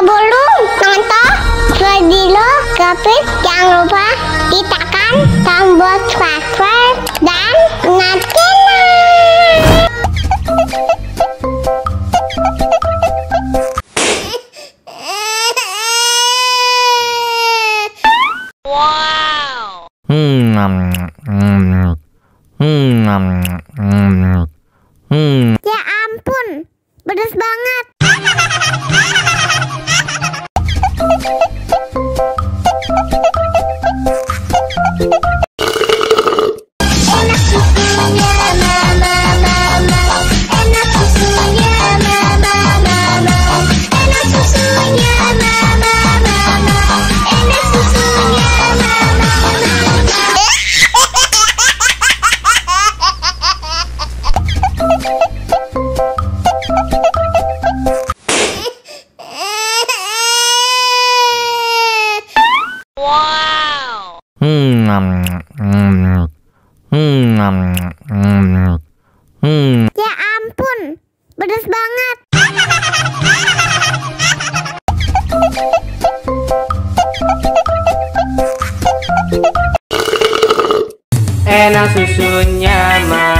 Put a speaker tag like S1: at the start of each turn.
S1: Sebelum nonton video Kepit, jangan lupa tekan tombol subscribe dan nyalakan.
S2: Wow.
S1: Ya ampun, pedas banget. Enak susunya mama, enak susunya mama, enak susunya mama, enak susunya
S2: Wow.
S1: Ya ampun, pedas banget.
S3: Enak susunya mama.